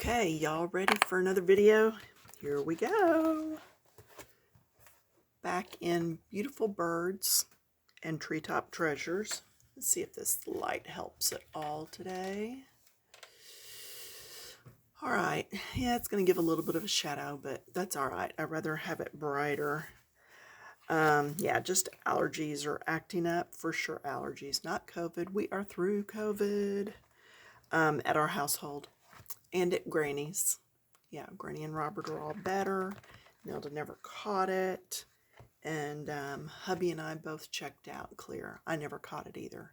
Okay, y'all ready for another video? Here we go. Back in Beautiful Birds and Treetop Treasures. Let's see if this light helps at all today. All right, yeah, it's going to give a little bit of a shadow, but that's all right. I'd rather have it brighter. Yeah, just allergies are acting up. For sure, allergies, not COVID. We are through COVID at our household and at Granny's. Yeah, Granny and Robert are all better. Nelda never caught it. And hubby and I both checked out clear. I never caught it either.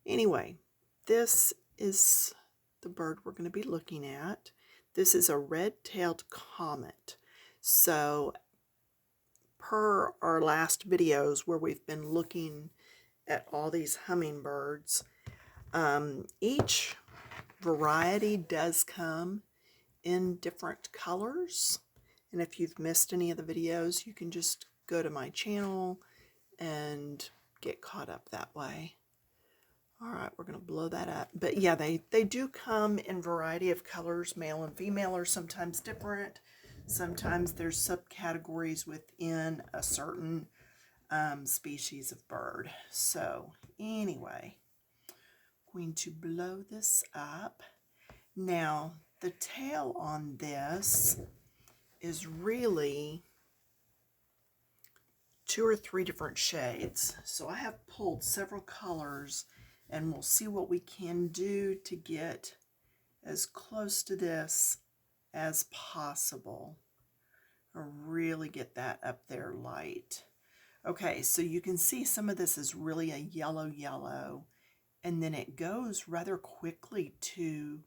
Anyway, this is the bird we're going to be looking at. This is a red-tailed comet. So, per our last videos where we've been looking at all these hummingbirds, each variety does come in different colors. And if you've missed any of the videos, you can just go to my channel and get caught up that way. All right, we're going to blow that up. But yeah, they do come in variety of colors. Male and female are sometimes different. Sometimes there's subcategories within a certain species of bird. So anyway, I'm going to blow this up. Now, the tail on this is really 2 or 3 different shades. So I have pulled several colors, and we'll see what we can do to get as close to this as possible, or really get that up there light. Okay, so you can see some of this is really a yellow, and then it goes rather quickly to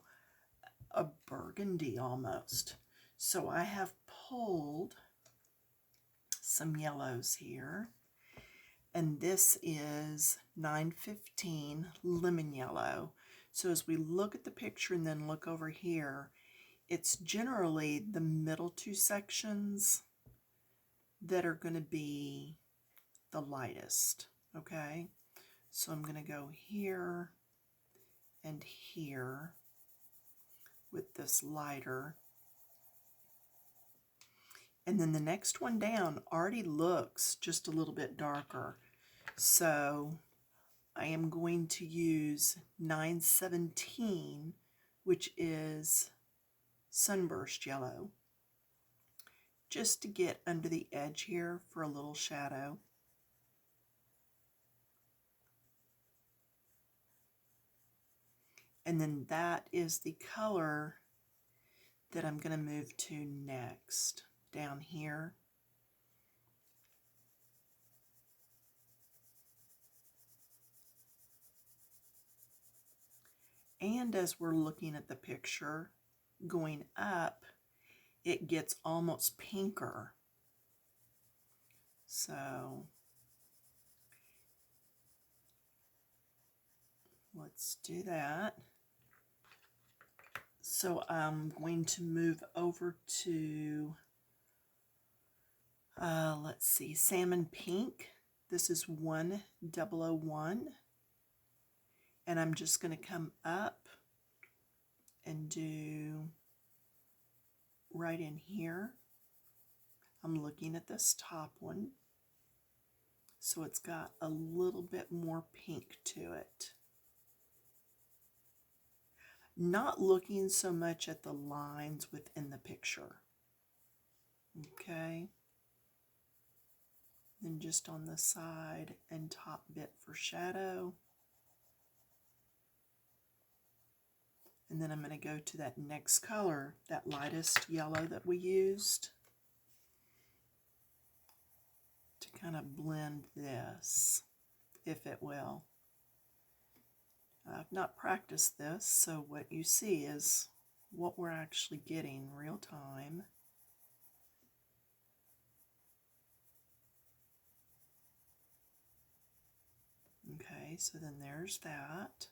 a burgundy almost. So I have pulled some yellows here, and this is 915 lemon yellow. So as we look at the picture and then look over here, it's generally the middle 2 sections that are going to be the lightest. Okay, so I'm going to go here and here with this lighter. And then the next one down already looks just a little bit darker. So I am going to use 917, which is sunburst yellow, just to get under the edge here for a little shadow. And then that is the color that I'm going to move to next, down here. And as we're looking at the picture, going up, it gets almost pinker. So let's do that. So I'm going to move over to, let's see, salmon pink. This is 1001. And I'm just going to come up and do right in here. I'm looking at this top one. So it's got a little bit more pink to it. Not looking so much at the lines within the picture. Okay. Then just on the side and top bit for shadow. And then I'm going to go to that next color, that lightest yellow that we used, to kind of blend this, if it will. I've not practiced this, so what you see is what we're actually getting real time. Okay, so then there's that.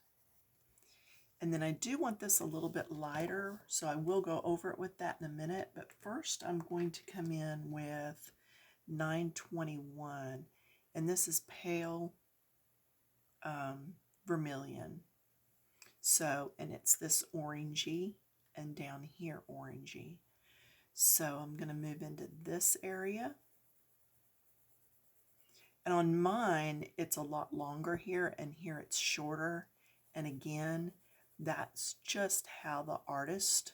And then I do want this a little bit lighter, so I will go over it with that in a minute. But first I'm going to come in with 921. And this is pale vermilion. So, and it's this orangey. and down here orangey. So I'm going to move into this area. And on mine, it's a lot longer here, and here it's shorter. And again, that's just how the artist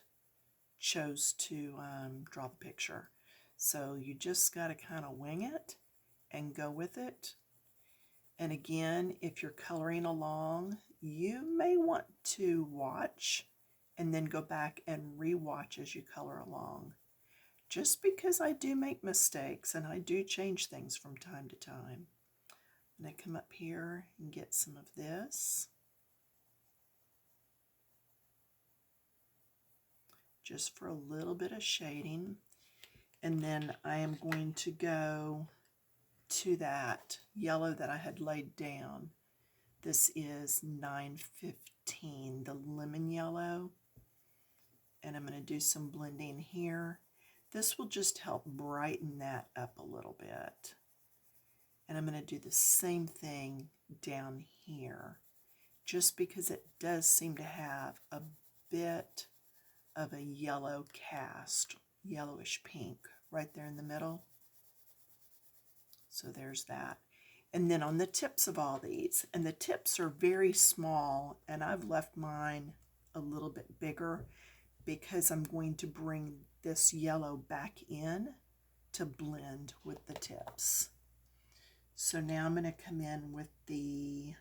chose to draw the picture. So you just got to kind of wing it and go with it. And again, if you're coloring along, you may want to watch and then go back and re-watch as you color along. Just because I do make mistakes and I do change things from time to time. I'm going to come up here and get some of this. Just for a little bit of shading. And then I am going to go to that yellow that I had laid down. This is 915, the lemon yellow. And I'm going to do some blending here. This will just help brighten that up a little bit. And I'm going to do the same thing down here, just because it does seem to have a bit of a yellow cast, yellowish pink, right there in the middle. So there's that. And then on the tips of all these, and the tips are very small, and I've left mine a little bit bigger because I'm going to bring this yellow back in to blend with the tips. So now I'm going to come in with the,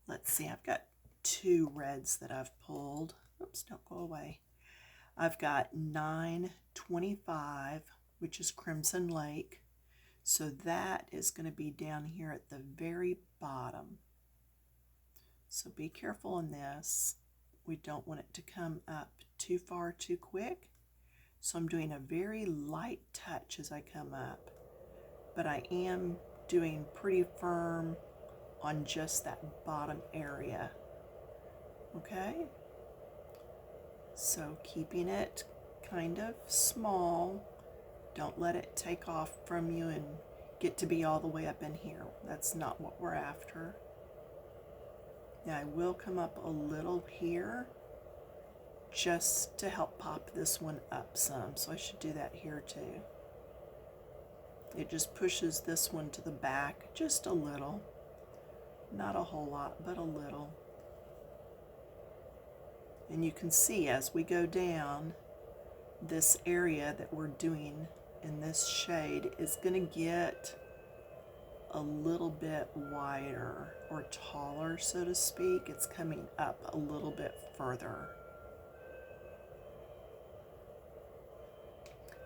let's see, I've got two reds that I've pulled. Oops, don't go away. I've got 925, which is Crimson Lake. So that is going to be down here at the very bottom. So be careful in this. We don't want it to come up too far too quick. So I'm doing a very light touch as I come up. But I am doing pretty firm on just that bottom area. Okay? So keeping it kind of small. Don't let it take off from you and get to be all the way up in here. That's not what we're after. Now I will come up a little here just to help pop this one up some. So I should do that here too. It just pushes this one to the back just a little. Not a whole lot, but a little. And you can see as we go down, this area that we're doing in this shade is going to get a little bit wider or taller, so to speak. It's coming up a little bit further.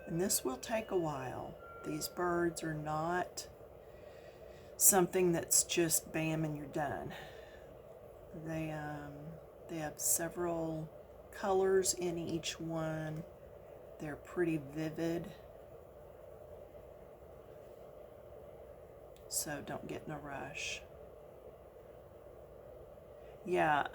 And this will take a while. These birds are not something that's just bam and you're done. They have several colors in each one. They're pretty vivid. So don't get in a rush. Yeah,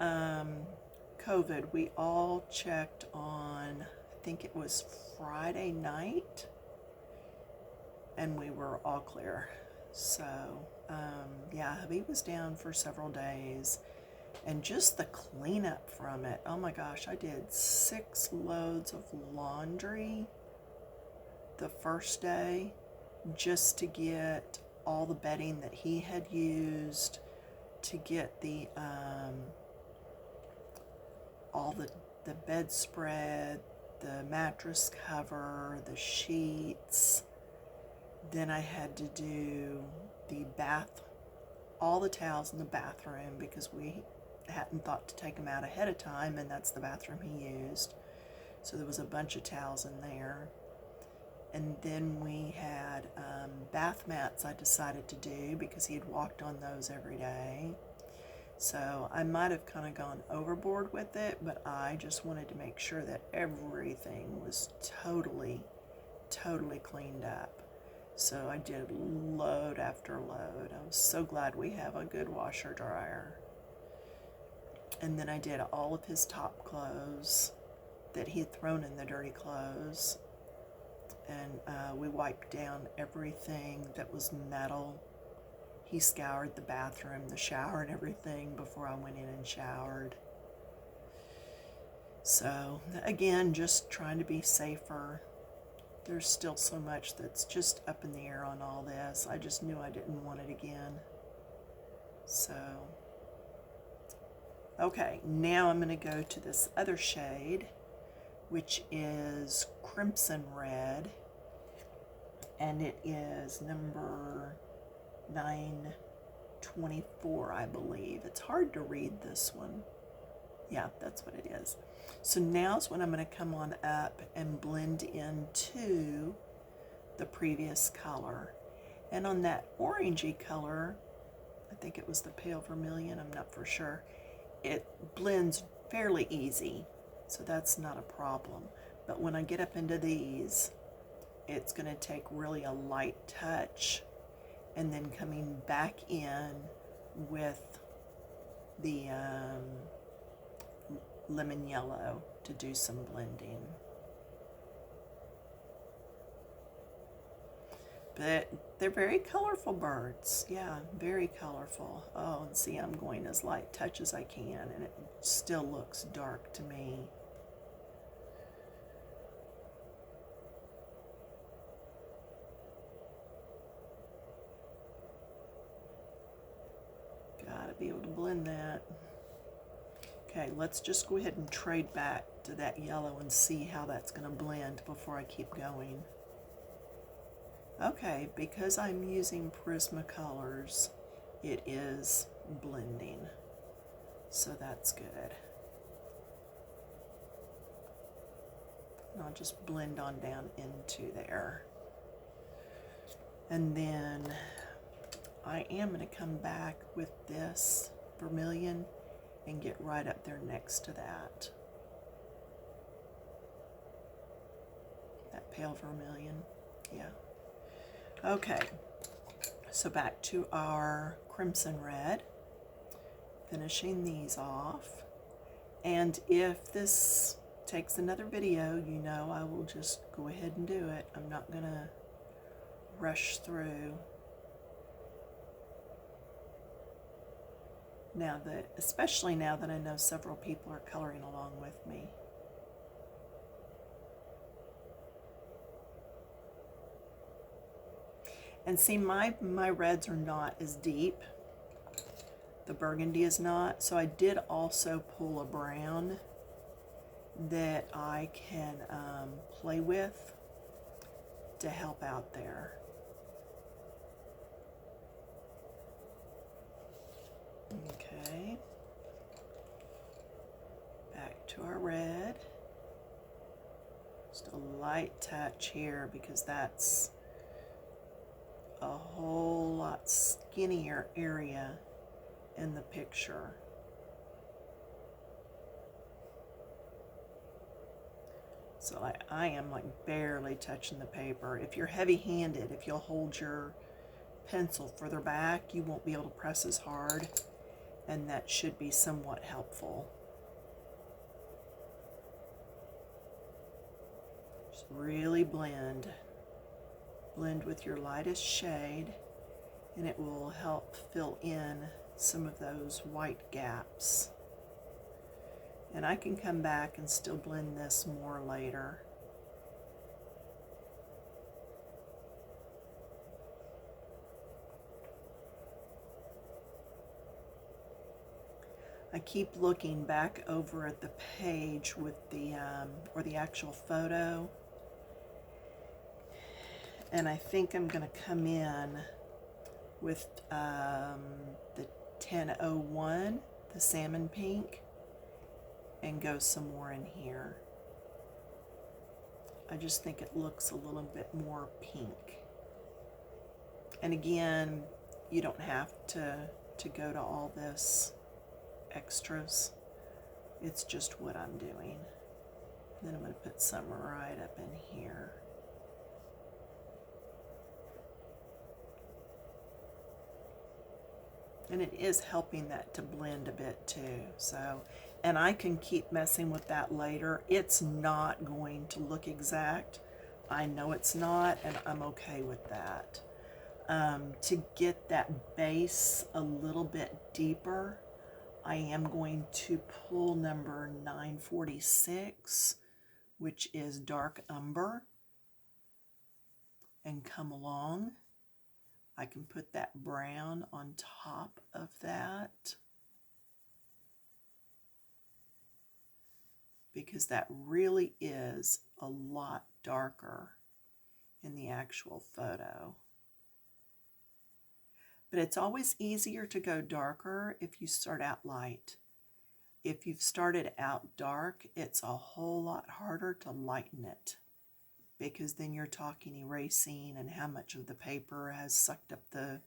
COVID, we all checked on, I think it was Friday night, and we were all clear. So, yeah, hubby was down for several days, and just the cleanup from it. Oh my gosh, I did 6 loads of laundry the first day just to get all the bedding that he had used, to get the all the bedspread, the mattress cover, the sheets. Then I had to do the bath, all the towels in the bathroom, because we hadn't thought to take them out ahead of time, and that's the bathroom he used. So there was a bunch of towels in there. And then we had bath mats I decided to do because he had walked on those every day. So I might have kind of gone overboard with it, but I just wanted to make sure that everything was totally cleaned up. So I did load after load. I was so glad we have a good washer dryer. And then I did all of his top clothes that he had thrown in the dirty clothes. And we wiped down everything that was metal. He scoured the bathroom, the shower, and everything before I went in and showered. So again, just trying to be safer. There's still so much that's just up in the air on all this. I just knew I didn't want it again. So, okay, now I'm going to go to this other shade, which is Crimson Red, and it is number 924, I believe. It's hard to read this one. Yeah, that's what it is. So now's when I'm going to come on up and blend into the previous color. And on that orangey color, I think it was the pale vermilion, I'm not for sure, it blends fairly easy, so that's not a problem. But when I get up into these, it's going to take really a light touch, and then coming back in with the lemon yellow to do some blending. But they're very colorful birds. Yeah, very colorful. Oh, and see, I'm going as light touch as I can, and it still looks dark to me. Gotta be able to blend that. Okay, let's just go ahead and trade back to that yellow and see how that's going to blend before I keep going. Okay, because I'm using Prismacolors, it is blending, so that's good. And I'll just blend on down into there. And then I am going to come back with this vermilion and get right up there next to that. That pale vermilion, yeah. Okay, so back to our Crimson Red, finishing these off. And if this takes another video, you know I will just go ahead and do it. I'm not gonna rush through. Now that, especially now that I know several people are coloring along with me. And see, my reds are not as deep. The burgundy is not. So I did also pull a brown that I can play with to help out there. Okay. Back to our red. Just a light touch here because that's a whole lot skinnier area in the picture. So I am like barely touching the paper. If you're heavy-handed, if you'll hold your pencil further back, you won't be able to press as hard, and that should be somewhat helpful. Just really blend. Blend with your lightest shade, and it will help fill in some of those white gaps. And I can come back and still blend this more later. I keep looking back over at the page with the or the actual photo, and I think I'm going to come in with the 1001, the salmon pink, and go some more in here. I just think it looks a little bit more pink. And again, you don't have to go to all this extras. It's just what I'm doing. Then I'm going to put some right up in here. And it is helping that to blend a bit too. So, and I can keep messing with that later. It's not going to look exact. I know it's not, and I'm okay with that. To get that base a little bit deeper, I am going to pull number 946, which is Dark Umber, and come along. I can put that brown on top of that because that really is a lot darker in the actual photo. But it's always easier to go darker if you start out light. If you've started out dark, it's a whole lot harder to lighten it, because then you're talking erasing and how much of the paper has sucked up the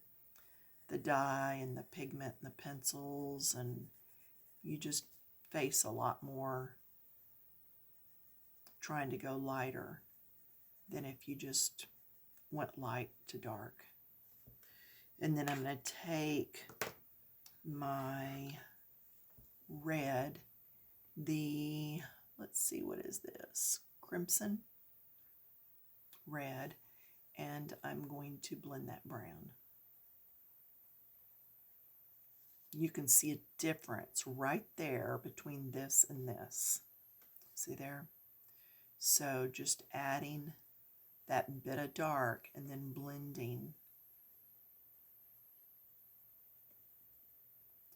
dye and the pigment and the pencils, and you just face a lot more trying to go lighter than if you just went light to dark. And then I'm going to take my red, let's see, what is this? Crimson red, and I'm going to blend that brown. You can see a difference right there between this and this. See there? So just adding that bit of dark and then blending.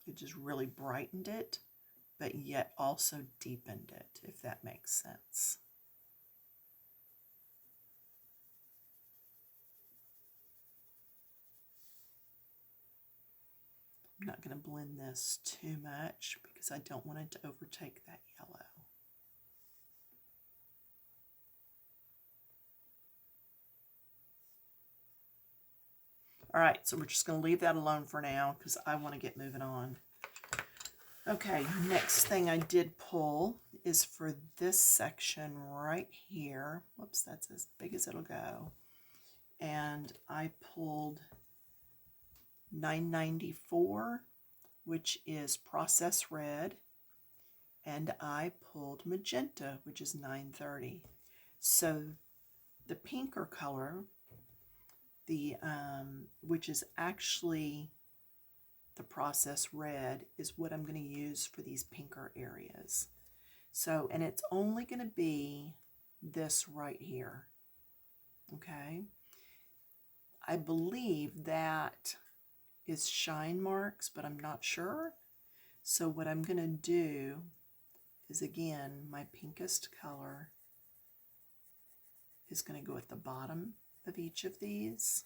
It just really brightened it, but yet also deepened it, if that makes sense. I'm not going to blend this too much because I don't want it to overtake that yellow. All right, so we're just going to leave that alone for now because I want to get moving on. Okay, next thing I did pull is for this section right here. Whoops, that's as big as it'll go. And I pulled 994, which is Process Red, and I pulled Magenta, which is 930. So the pinker color, which is actually the Process Red, is what I'm going to use for these pinker areas. So, and it's only going to be this right here. Okay. I believe that is shine marks, but I'm not sure. So what I'm going to do is, again, my pinkest color is going to go at the bottom of each of these.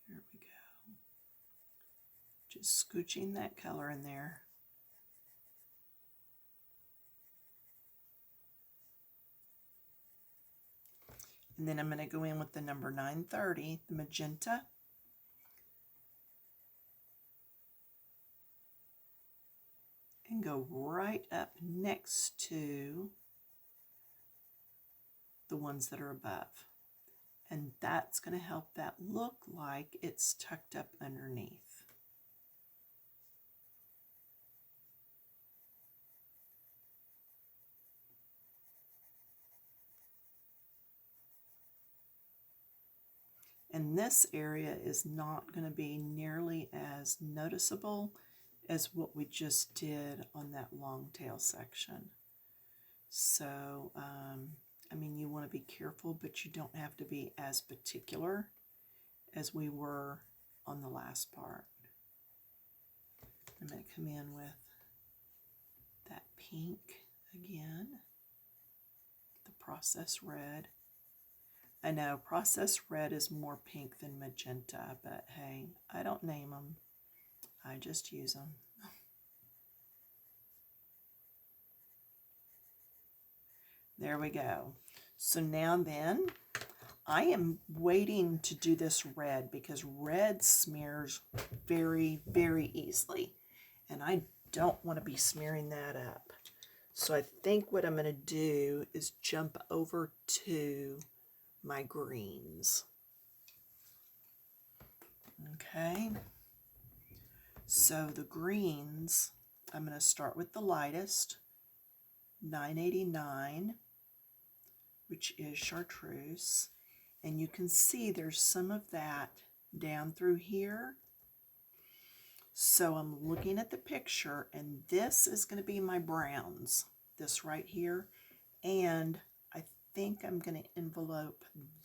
There we go. Just scooching that color in there. And then I'm going to go in with the number 930, the magenta. And go right up next to the ones that are above. And that's going to help that look like it's tucked up underneath. And this area is not going to be nearly as noticeable as what we just did on that long tail section. So, I mean, you want to be careful, but you don't have to be as particular as we were on the last part. I'm going to come in with that pink again, the Process Red. I know Process Red is more pink than magenta, but hey, I don't name them. I just use them. There we go. So now then, I am waiting to do this red because red smears very, very easily. And I don't want to be smearing that up. So I think what I'm going to do is jump over to my greens. Okay. So the greens, I'm going to start with the lightest, 989, which is chartreuse. And you can see there's some of that down through here. So I'm looking at the picture, and this is going to be my browns, this right here. And I think I'm going to envelope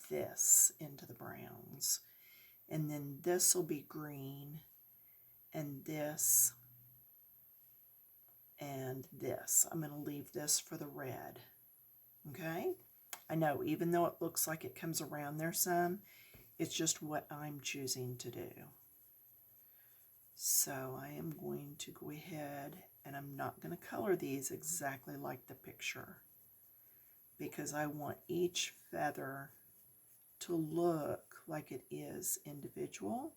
this into the browns. And then this will be green, and this, and this. I'm going to leave this for the red. Okay? I know, even though it looks like it comes around there some, it's just what I'm choosing to do. So I am going to go ahead, and I'm not going to color these exactly like the picture, because I want each feather to look like it is individual.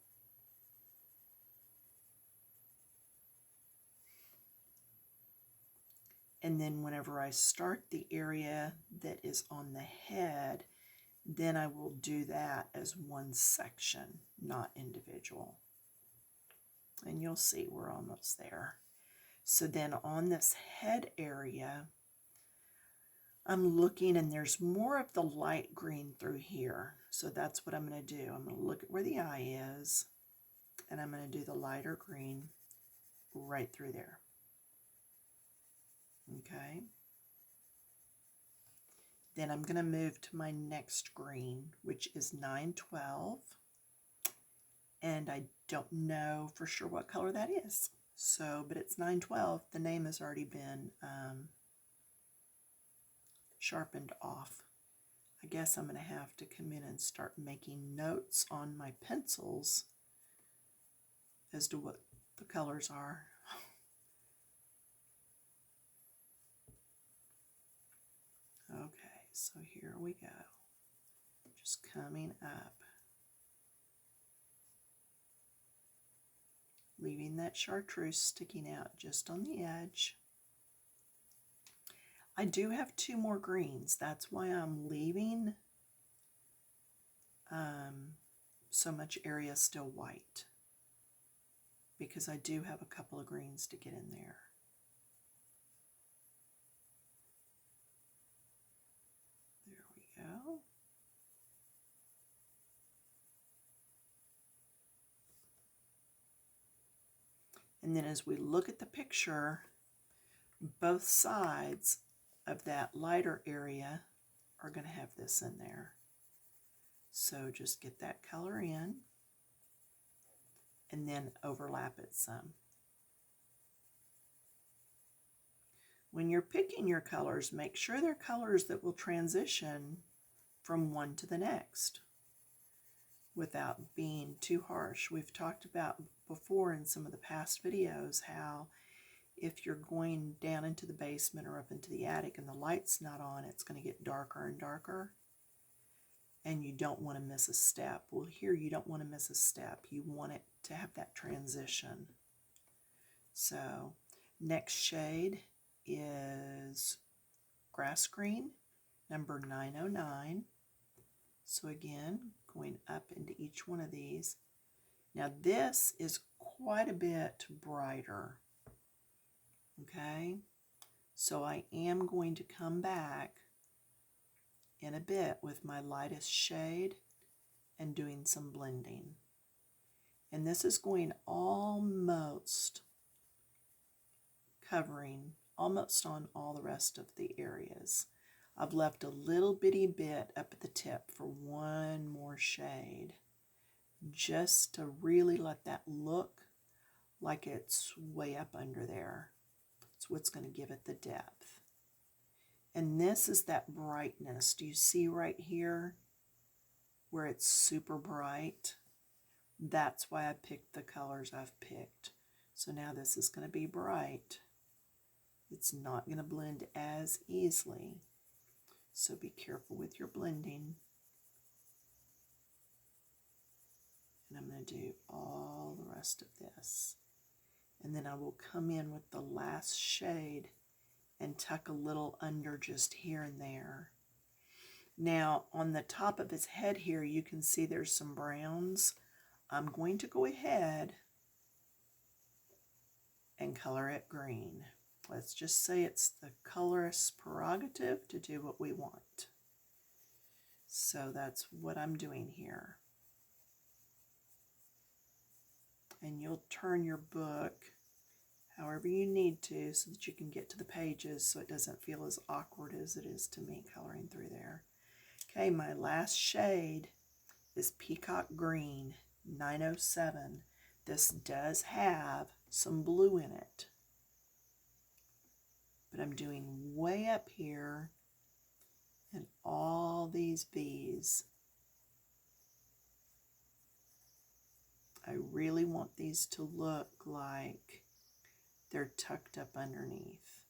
And then whenever I start the area that is on the head, then I will do that as one section, not individual. And you'll see we're almost there. So then on this head area, I'm looking, and there's more of the light green through here. So that's what I'm going to do. I'm going to look at where the eye is, and I'm going to do the lighter green right through there. Okay. Then I'm going to move to my next green, which is 912. And I don't know for sure what color that is. So, but it's 912. The name has already been sharpened off. I guess I'm going to have to come in and start making notes on my pencils as to what the colors are. Okay, so here we go. Just coming up. Leaving that chartreuse sticking out just on the edge. I do have two more greens. That's why I'm leaving so much area still white, because I do have a couple of greens to get in there. There we go. And then as we look at the picture, both sides of that lighter area are going to have this in there. So just get that color in and then overlap it some. When you're picking your colors, make sure they're colors that will transition from one to the next without being too harsh. We've talked about before in some of the past videos how if you're going down into the basement or up into the attic and the light's not on, it's going to get darker and darker, and you don't want to miss a step. Well, here you don't want to miss a step. You want it to have that transition. So next shade is grass green, number 909. So again, going up into each one of these. Now this is quite a bit brighter. Okay, so I am going to come back in a bit with my lightest shade and doing some blending. And this is going almost covering, almost on all the rest of the areas. I've left a little bitty bit up at the tip for one more shade, just to really let that look like it's way up under there. It's what's going to give it the depth. And this is that brightness. Do you see right here where it's super bright? That's why I picked the colors I've picked. So now this is going to be bright. It's not going to blend as easily. So be careful with your blending. And I'm going to do all the rest of this. And then I will come in with the last shade and tuck a little under just here and there. Now, on the top of his head here, you can see there's some browns. I'm going to go ahead and color it green. Let's just say it's the colorist's prerogative to do what we want. So that's what I'm doing here. And you'll turn your book however you need to so that you can get to the pages so it doesn't feel as awkward as it is to me coloring through there. Okay, my last shade is Peacock Green 907. This does have some blue in it, but I'm doing way up here in all these V's. I really want these to look like they're tucked up underneath.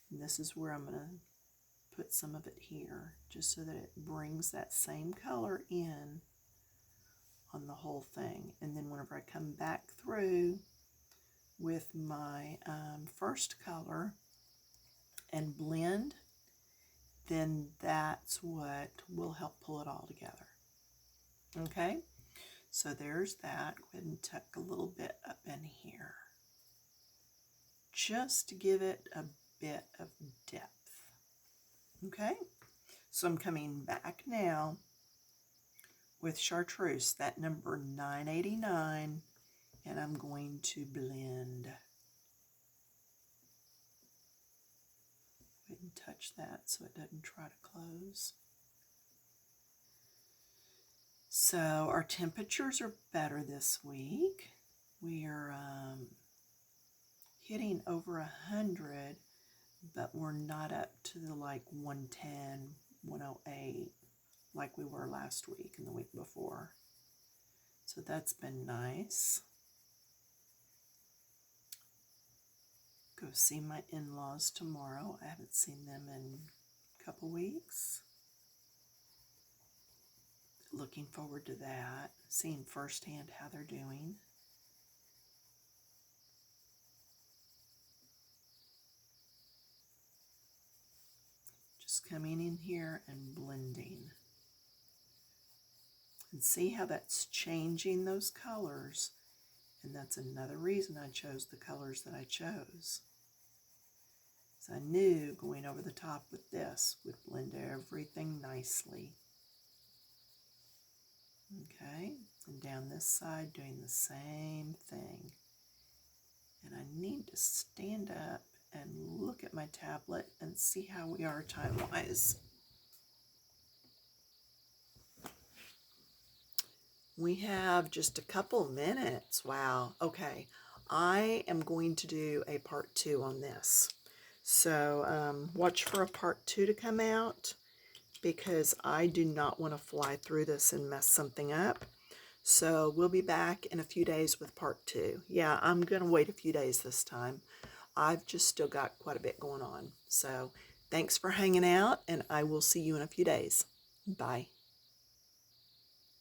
And this is where I'm going to put some of it here, just so that it brings that same color in on the whole thing. And then whenever I come back through with my first color and blend, then that's what will help pull it all together. Okay? So there's that. Go ahead and tuck a little bit up in here, just to give it a bit of depth. Okay? So I'm coming back now with chartreuse, that number 989, and I'm going to blend. Go ahead and touch that so it doesn't try to close. So our temperatures are better this week. We are hitting over 100, but we're not up to the like 110, 108 like we were last week and the week before. So that's been nice. Go see my in-laws tomorrow. I haven't seen them in a couple weeks. Looking forward to that, seeing firsthand how they're doing. Just coming in here and blending. And see how that's changing those colors. And that's another reason I chose the colors that I chose. So I knew going over the top with this would blend everything nicely. Okay, and down this side doing the same thing. And I need to stand up and look at my tablet and see how we are time-wise. We have just a couple minutes. Wow. Okay, I am going to do a part 2 on this. So watch for a part 2 to come out, because I do not want to fly through this and mess something up. So we'll be back in a few days with part 2. Yeah, I'm going to wait a few days this time. I've just still got quite a bit going on. So thanks for hanging out, and I will see you in a few days. Bye.